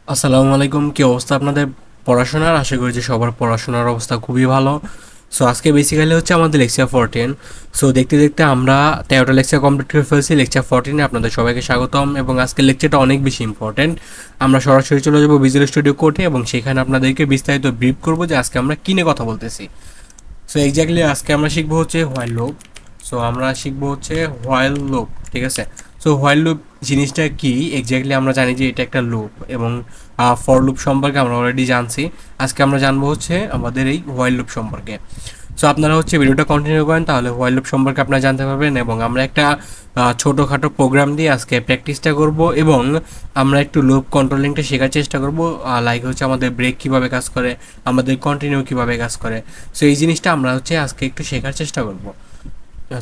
আসসালামু আলাইকুম। কি অবস্থা আপনাদের পড়াশোনার? আশা করি যে সবার পড়াশোনার অবস্থা খুবই ভালো। সো আজকে বেসিক্যালি হচ্ছে আমাদের লেকচার 14। সো দেখতে দেখতে আমরা 13টা লেকচার কমপ্লিট করে ফেলছি। লেকচার 14-এ আপনাদের সবাইকে স্বাগতম এবং আজকের লেকচারটা অনেক বেশি ইম্পর্টেন্ট। আমরা সরাসরি চলে যাবো ভিজুয়াল স্টুডিও কোর্টে এবং সেখানে আপনাদেরকে বিস্তারিত ব্রিফ করবো যে আজকে আমরা কী নিয়ে কথা বলতেছি। সো এক্স্যাক্টলি আজকে আমরা শিখবো হচ্ছে হোয়াইল লুপ। সো আমরা শিখবো হচ্ছে হোয়াইল লুপ, ঠিক আছে। সো হোয়াইল লুপ জিনিসটা কি এক্স্যাক্টলি আমরা জানি যে এটা একটা লুপ এবং ফর লুপ সম্পর্কে আমরা অলরেডি জানছি। আজকে আমরা জানবো হচ্ছে আমাদের এই হোয়াইল লুপ সম্পর্কে। সো আপনারা হচ্ছে ভিডিওটা কন্টিনিউ করেন, তাহলে হোয়াইল লুপ সম্পর্কে আপনারা জানতে পারবেন এবং আমরা একটা ছোটোখাটো প্রোগ্রাম দিয়ে আজকে প্র্যাকটিসটা করব এবং আমরা একটু লুপ কন্ট্রোলিংটা শেখার চেষ্টা করব। লাইক হচ্ছে আমাদের ব্রেক কীভাবে কাজ করে, আমাদের কন্টিনিউ কীভাবে কাজ করে। সো এই জিনিসটা আমরা হচ্ছে আজকে একটু শেখার চেষ্টা করব।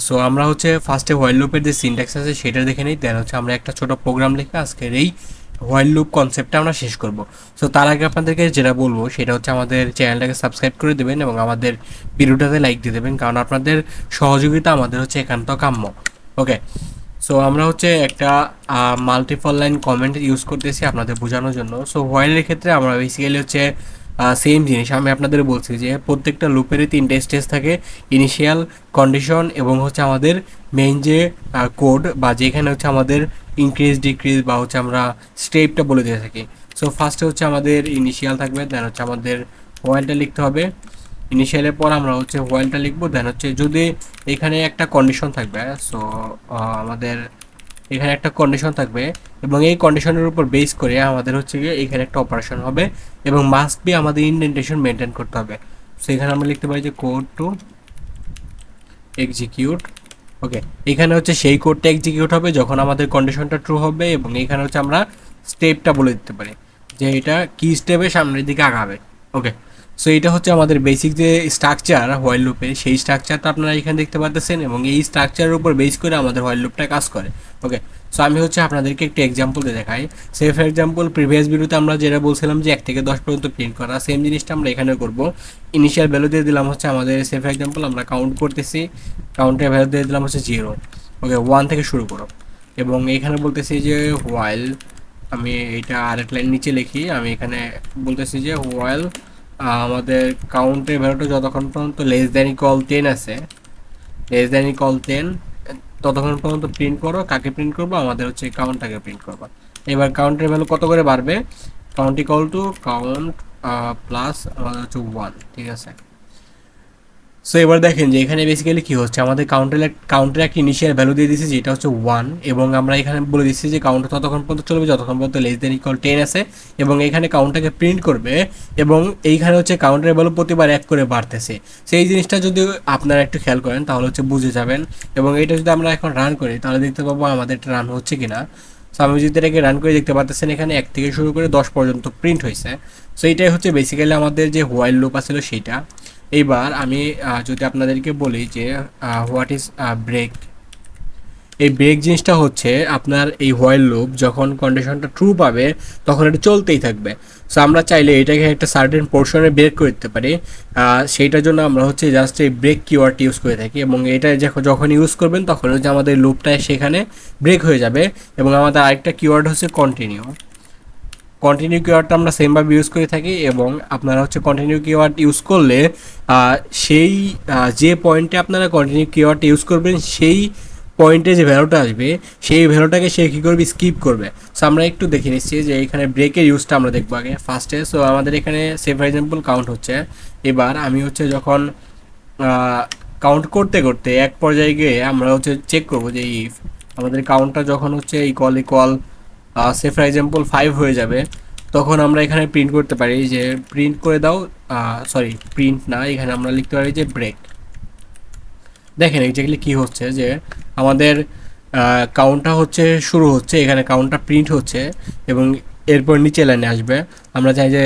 সো আমরা হচ্ছে ফার্স্টে হোয়াইল লুপের যে সিনট্যাক্স আছে সেটা দেখে নিই, দেন হচ্ছে আমরা একটা ছোটো প্রোগ্রাম লিখে আজকের এই হোয়াইল লুপ কনসেপ্টটা আমরা শেষ করব। সো তার আগে আপনাদেরকে যেটা বলবো সেটা হচ্ছে আমাদের চ্যানেলটাকে সাবস্ক্রাইব করে দেবেন এবং আমাদের ভিডিওটাতে লাইক দিয়ে দেবেন, কারণ আপনাদের সহযোগিতা আমাদের হচ্ছে একান্ত কাম্য। ওকে, সো আমরা হচ্ছে একটা মাল্টিপল লাইন কমেন্ট ইউজ করতেছি আপনাদের বোঝানোর জন্য। সো হোয়াইলের ক্ষেত্রে আমরা বেসিক্যালি হচ্ছে সেম জিনিস আমি আপনাদের বলছি যে প্রত্যেকটা লুপেরই 3টে স্টেজ থাকে: ইনিশিয়াল, কন্ডিশন এবং হচ্ছে আমাদের মেইন যে কোড বা যেখানে হচ্ছে আমাদের ইনক্রিজ ডিক্রিজ বা হচ্ছে আমরা স্টেপটা বলে দিয়ে থাকি। সো ফার্স্টে হচ্ছে আমাদের ইনিশিয়াল থাকবে, দেন হচ্ছে আমাদের হোয়াইলটা লিখতে হবে। ইনিশিয়ালের পর আমরা হচ্ছে হোয়াইলটা লিখবো, দেন হচ্ছে যদি এখানে একটা কন্ডিশন থাকবে। সো আমাদের এখানে একটা কন্ডিশন থাকবে এবং এই কন্ডিশনের উপর বেস করে আমাদের হচ্ছে গিয়ে এখানে একটা অপারেশন হবে এবং মাস্ট বি আমাদের ইনডেন্টেশন মেনটেন করতে হবে। সো এখানে আমরা লিখতে পারি যে কোড টু এক্সিকিউট। ওকে, এখানে হচ্ছে সেই কোডটা এক্সিকিউট হবে যখন আমাদের কন্ডিশনটা ট্রু হবে এবং এখানে হচ্ছে আমরা স্টেপটা বলে দিতে পারি যে এটা কি স্টেপে সামনের দিকে আগাবে। ওকে, সো এটা হচ্ছে আমাদের বেসিক যে স্ট্রাকচার হোয়াইল লুপে, সেই স্ট্রাকচারটা আপনারা এখানে দেখতে পাচ্ছেন এবং এই স্ট্রাকচারের উপর বেস করে আমাদের হোয়াইল লুপটা কাজ করে। ওকে, সো আমি হচ্ছে আপনাদেরকে একটু এক্সাম্পল দিয়ে দেখাই। সেফ এক্সাম্পল প্রিভিয়াস ভিডিওতে আমরা যেটা বলছিলাম যে 1 থেকে 10 পর্যন্ত প্রিন্ট করা, সেম জিনিসটা আমরা এখানে করব। ইনিশিয়াল ভ্যালু দিয়ে দিলাম হচ্ছে আমাদের সেফ এক্সাম্পল, আমরা কাউন্ট করতেছি, কাউন্টের ভ্যালু দিয়ে দিলাম হচ্ছে 0। ওকে, 1 থেকে শুরু করো এবং এখানে বলতেছি যে হোয়াইল, আমি এটা আরেক লাইন নিচে লিখি, আমি এখানে বলতেছি যে হোয়াইল আমাদের কাউন্টের ভ্যালুটা যতক্ষণ পর্যন্ত লেস দ্যান ইকুয়াল 10 আছে, লেস দ্যান ইকুয়াল 10 ততক্ষণ পর্যন্ত প্রিন্ট করো। কাকে প্রিন্ট করবো? আমাদের হচ্ছে কাউন্টটাকে প্রিন্ট করবো। এবার কাউন্টের ভ্যালু কত করে বাড়বে? Count equal to count plus আমাদের হচ্ছে 1, ঠিক আছে। সো এবার দেখেন যে এখানে বেসিক্যালি কী হচ্ছে, আমাদের কাউন্টের একটা ইনিশিয়াল ভ্যালু দিয়ে দিচ্ছি যেটা হচ্ছে 1 এবং আমরা এখানে বলে দিচ্ছি যে কাউন্ট ততক্ষণ পর্যন্ত চলবে যতক্ষণ পর্যন্ত লেস দেন ইকুয়াল 10 আছে এবং এখানে কাউন্টটাকে প্রিন্ট করবে এবং এইখানে হচ্ছে কাউন্টের ভ্যালু প্রতিবার 1 করে বাড়তেছে। সেই জিনিসটা যদি আপনারা একটু খেয়াল করেন তাহলে হচ্ছে বুঝে যাবেন এবং এটা যদি আমরা এখন রান করি তাহলে দেখতে পাবো আমাদের এটা রান হচ্ছে কিনা। সো আমি যদি এটাকে রান করে দেখতে পাচ্ছেন এখানে 1 থেকে শুরু করে 10 পর্যন্ত প্রিন্ট হয়েছে। সো এইটাই হচ্ছে বেসিক্যালি আমাদের যে হোয়াইল লুপ আছিল সেইটা। এইবার আমি যদি আপনাদেরকে বলি যে হোয়াট ইজ ব্রেক, এই ব্রেক জিনিসটা হচ্ছে আপনার এই হোয়াইল লুপ যখন কন্ডিশনটা ট্রু পাবে তখন এটা চলতেই থাকবে। সো আমরা চাইলে এটাকে একটা সার্টেন পোর্শনে ব্রেক করে দিতে পারি, সেইটার জন্য আমরা হচ্ছে জাস্ট এই ব্রেক কিওয়ার্ডটি ইউজ করে থাকি এবং এটা যখন ইউজ করবেন তখন হচ্ছে আমাদের লুপটা সেখানে ব্রেক হয়ে যাবে এবং আমাদের আরেকটা কিওয়ার্ড হচ্ছে কন্টিনিউ। কন্টিনিউ কিওয়ার্ডটা আমরা সেমভাবে ইউজ করে থাকি এবং আপনারা হচ্ছে কন্টিনিউ কিওয়ার্ড ইউজ করলে সেই যে পয়েন্টে আপনারা কন্টিনিউ কিওয়ার্ড ইউজ করবেন সেই পয়েন্টে যে ভ্যালুটা আসবে সেই ভ্যালুটাকে সে কী করবে? স্কিপ করবে। সো আমরা একটু দেখে নিচ্ছি যে এখানে ব্রেকের ইউজটা আমরা দেখবো আগে ফার্স্টে। সো আমাদের এখানে সে ফর এক্সাম্পল কাউন্ট হচ্ছে। এবার আমি হচ্ছে যখন কাউন্ট করতে করতে এক পর্যায়ে গিয়ে আমরা হচ্ছে চেক করবো যে ইফ আমাদের কাউন্টটা যখন হচ্ছে equal equal say for example 5 হয়ে যাবে তখন আমরা এখানে প্রিন্ট করতে পারি যে প্রিন্ট করে দাও, সরি প্রিন্ট না, এখানে আমরা লিখতে পারি যে ব্রেক। দেখেন এক্স্যাক্টলি কী হচ্ছে যে আমাদের কাউন্টটা হচ্ছে শুরু হচ্ছে, এখানে কাউন্টটা প্রিন্ট হচ্ছে এবং এরপর নিচে লাইনে আসবে। আমরা চাই যে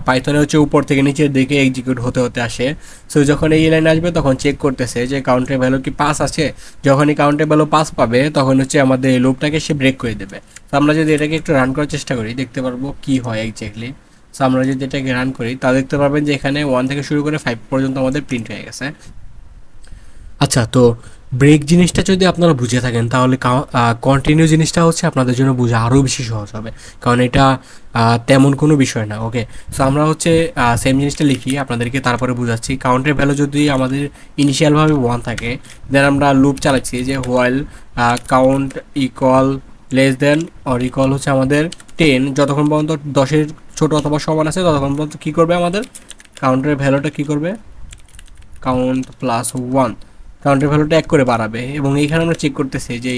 পাইথনে হচ্ছে উপর থেকে নিচের দিকে এক্সিকিউট হতে হতে আসে। সো যখন এই লাইনে আসবে তখন চেক করতেছে যে কাউন্টের ভ্যালু কি 5 আছে। যখনই কাউন্টের ভ্যালু 5 পাবে তখন হচ্ছে আমাদের এই লুপটাকে সে ব্রেক করে দেবে। তো আমরা যদি এটাকে একটু রান করার চেষ্টা করি দেখতে পারবো কি হয় এক্স্যাক্টলি। সো আমরা যদি এটাকে রান করি তা দেখতে পারবেন যে এখানে 1 থেকে শুরু করে 5 পর্যন্ত আমাদের প্রিন্ট হয়ে গেছে। আচ্ছা, তো ব্রেক জিনিসটা যদি আপনারা বুঝে থাকেন তাহলে কন্টিনিউ জিনিসটা হচ্ছে আপনাদের জন্য বোঝা আরও বেশি সহজ হবে, কারণ এটা তেমন কোনো বিষয় না। ওকে, সো আমরা হচ্ছে সেম জিনিসটা লিখি আপনাদেরকে, তারপরে বুঝাচ্ছি। কাউন্টের ভ্যালু যদি আমাদের ইনিশিয়ালভাবে 1 থাকে, দেন আমরা লুপ চালাচ্ছি যে while count equal less than or equal হচ্ছে আমাদের 10, যতক্ষণ পর্যন্ত 10-এর ছোটো অথবা সমান আছে ততক্ষণ পর্যন্ত কী করবে আমাদের কাউন্টের ভ্যালুটা কী করবে, কাউন্ট প্লাস 1, কাউন্টের ভ্যালুটা 1 করে বাড়াবে। এবং এইখানে আমরা চেক করতেছি যে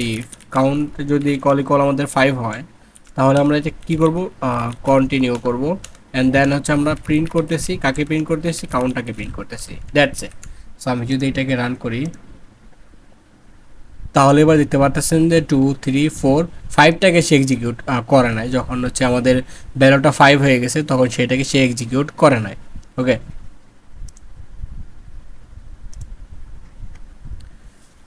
কাউন্ট যদি কল আমাদের 5 হয়, তাহলে আমরা এটা কী করবো, কন্টিনিউ করব। অ্যান্ড দেন হচ্ছে আমরা প্রিন্ট করতেছি, কাকে প্রিন্ট করতেছি, কাউন্টটাকে প্রিন্ট করতেছি, দ্যাটস ইট। সো আমি যদি এটাকে রান করি, তাহলে এবার দেখতে পারতেছেন যে 2 3 4 5টাকে সে এক্সিকিউট করে নাই। যখন হচ্ছে আমাদের ভ্যালুটা 5 হয়ে গেছে তখন সেটাকে সে এক্সিকিউট করে নাই। ওকে,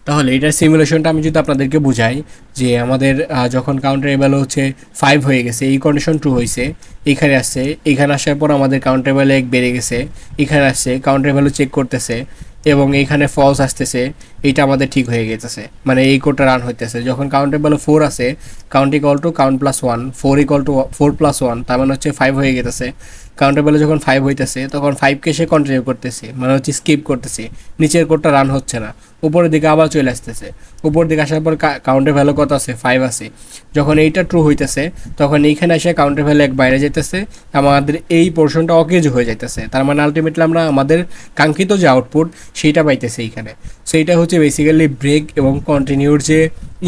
তাহলে এটার সিমুলেশনটা আমি যদি আপনাদেরকে বুঝাই যে আমাদের যখন কাউন্টার ভ্যালু হচ্ছে 5 হয়ে গেছে, এই কন্ডিশন ট্রু হয়েছে, এখানে আসছে, এখানে আসার পর আমাদের কাউন্টার ভ্যালু 1 বেড়ে গেছে, এখানে আসছে কাউন্টার ভ্যালু চেক করতেছে এবং এইখানে ফলস আসতেছে, এইটা আমাদের ঠিক হয়ে গেছে, মানে এই কোডটা রান হইতেছে। যখন কাউন্টার ভ্যালু 4 আসে, count equal to count plus 1, 4 equal to 4 plus 1, তার মানে হচ্ছে 5 হয়ে গেছে। কাউন্টার ভ্যালু যখন 5 হইতেছে তখন 5কে সে কন্টিনিউ করতেছে, মানে হচ্ছে স্কিপ করতেছে, নিচের কোডটা রান হচ্ছে না, উপরের দিকে আবার চলে আসতেছে। উপর দিকে আসার পর কাউন্টের ভ্যালু কত আছে, 5 আছে। যখন এইটা ট্রু হইতেছে তখন এইখানে এসে কাউন্টের ভ্যালু 1 বাইরে যাইতেছে, আমাদের এই পোর্শনটা অকেজ হয়ে যাইতেছে, তার মানে আলটিমেটলি আমরা আমাদের কাঙ্ক্ষিত যে আউটপুট সেইটা পাইতেছে এইখানে। সো এইটা হচ্ছে বেসিক্যালি ব্রেক এবং কন্টিনিউর যে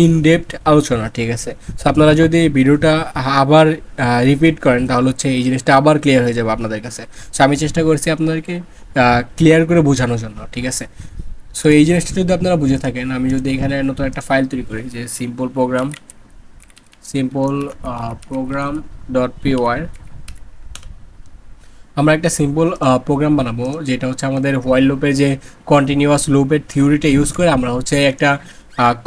ইনডেপথ আলোচনা, ঠিক আছে। সো আপনারা যদি ভিডিওটা আবার রিপিট করেন তাহলে হচ্ছে এই জিনিসটা আবার ক্লিয়ার হয়ে যাবে আপনাদের কাছে। সো আমি চেষ্টা করছি আপনাদেরকে ক্লিয়ার করে বোঝানোর জন্য, ঠিক আছে। সো এই জিনিসটা যদি আপনারা বুঝে থাকেন, আমি যদি এখানে নতুন একটা ফাইল তৈরি করি যে সিম্পল প্রোগ্রাম ডট পিওয়াই, আমরা একটা সিম্পল প্রোগ্রাম বানাবো যেটা হচ্ছে আমাদের হোয়াইল লুপের যে কন্টিনিউয়াস লুপের থিওরিটা ইউজ করে আমরা হচ্ছে একটা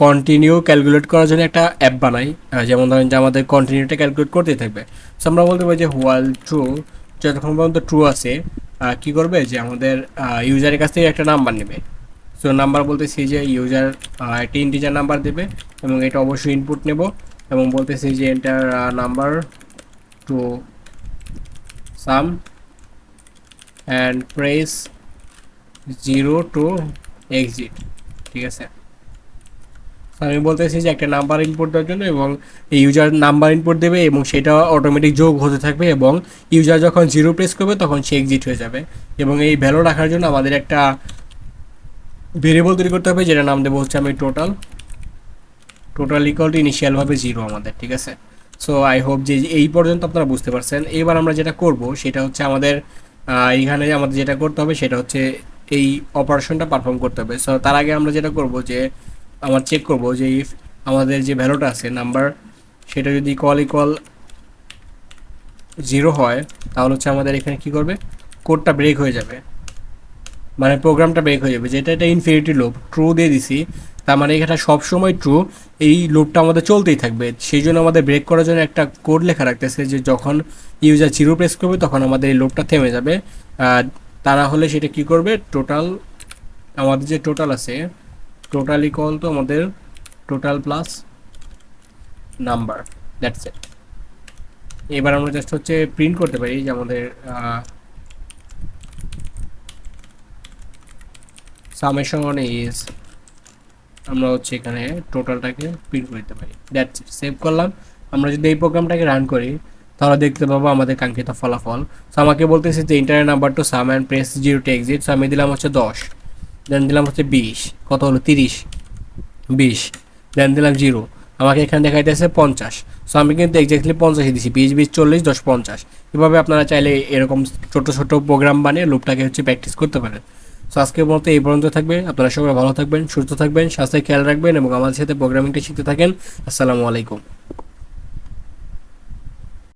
কন্টিনিউ ক্যালকুলেট করার জন্য একটা অ্যাপ বানাই। যেমন ধরেন যে আমাদের কন্টিনিউটা ক্যালকুলেট করতেই থাকবে। সো আমরা বলতে পারি যে হোয়াইল ট্রু, যতক্ষণ পর্যন্ত ট্রু আছে কী করবে যে আমাদের ইউজারের কাছ থেকে একটা নাম্বার নেবে। সো নাম্বার বলতেছি যে ইউজার একটা ইন্টিজার নাম্বার দেবে এবং এটা অবশ্যই ইনপুট নেব এবং বলতেছি যে enter number to sum and press 0 to exit, ঠিক আছে। আমি বলতেছি যে একটা নাম্বার ইনপুট দেওয়ার জন্য এবং এই ইউজার নাম্বার ইনপুট দেবে এবং সেটা অটোমেটিক যোগ হতে থাকবে এবং ইউজার যখন 0 প্রেস করবে তখন সে এক্সিট হয়ে যাবে। এবং এই ভ্যালু রাখার জন্য আমাদের একটা ভেরিয়েবল তৈরি করতে হবে যেটা নাম দেবো হচ্ছে আমি টোটাল ইকুয়াল টু ইনিশিয়ালভাবে 0 আমাদের, ঠিক আছে। সো আই হোপ যে এই পর্যন্ত আপনারা বুঝতে পারছেন। এবার আমরা যেটা করব সেটা হচ্ছে আমাদের এইখানে আমাদের যেটা করতে হবে সেটা হচ্ছে এই অপারেশনটা পারফর্ম করতে হবে। সো তার আগে আমরা যেটা করব যে আমার চেক করব যে ইফ আমাদের যে ভ্যালুটা আছে নাম্বার, সেটা যদি ইকুয়াল 0 হয় তাহলে হচ্ছে আমাদের এখানে কি করবে, কোডটা ব্রেক হয়ে যাবে, মানে প্রোগ্রামটা ব্রেক হয়ে যাবে। যেটা এটা ইনফিনিটি লুপ, ট্রু দিয়ে দিছি, তার মানে এটা সবসময় ট্রু, এই লুপটা আমাদের চলতেই থাকবে। সেই জন্য আমাদের ব্রেক করার জন্য একটা কোড লেখা রাখতেছে যে যখন ইউজার 0 প্রেস করবে তখন আমাদের এই লুপটা থেমে যাবে। তা না হলে সেটা কি করবে, টোটাল আমাদের যে টোটাল আছে, টোটাল ইকুয়াল তো আমাদের total plus number, that's it. এবার আমরা জাস্ট হচ্ছে প্রিন্ট করতে পারি যে আমাদের সামেশন ইজ, আমরা হচ্ছে এখানে টোটালটাকে প্রিন্ট করতে পারি, দ্যাটস ইট। সেভ করলাম। আমরা যদি এই প্রোগ্রামটাকে রান করি তাহলে দেখতে পাবো আমাদের কাঙ্ক্ষিত ফলাফল। সো আমাকে বলতেছে যে ইন্টারের number to sum and press 0 to exit. So আমি দিলাম হচ্ছে 10, দেন দিলাম হচ্ছে 20, কত হলো 30, 20, দেন দিলাম 0, আমাকে এখানে দেখাইতেছে 50। সো আমি কিন্তু এক্স্যাক্টলি 50ই দিছি, 20 20 40 10 50। এভাবে আপনারা চাইলে এরকম ছোট ছোট প্রোগ্রাম বানিয়ে লুপটাকে হচ্ছে প্র্যাকটিস করতে পারেন। সো আজকের মতো এই পর্যন্ত থাকবে। আপনারা সবাই ভালো থাকবেন, সুস্থ থাকবেন, স্বাস্থ্যের খেয়াল রাখবেন এবং আমাদের সাথে প্রোগ্রামিংটা শিখতে থাকেন। আসসালামু আলাইকুম।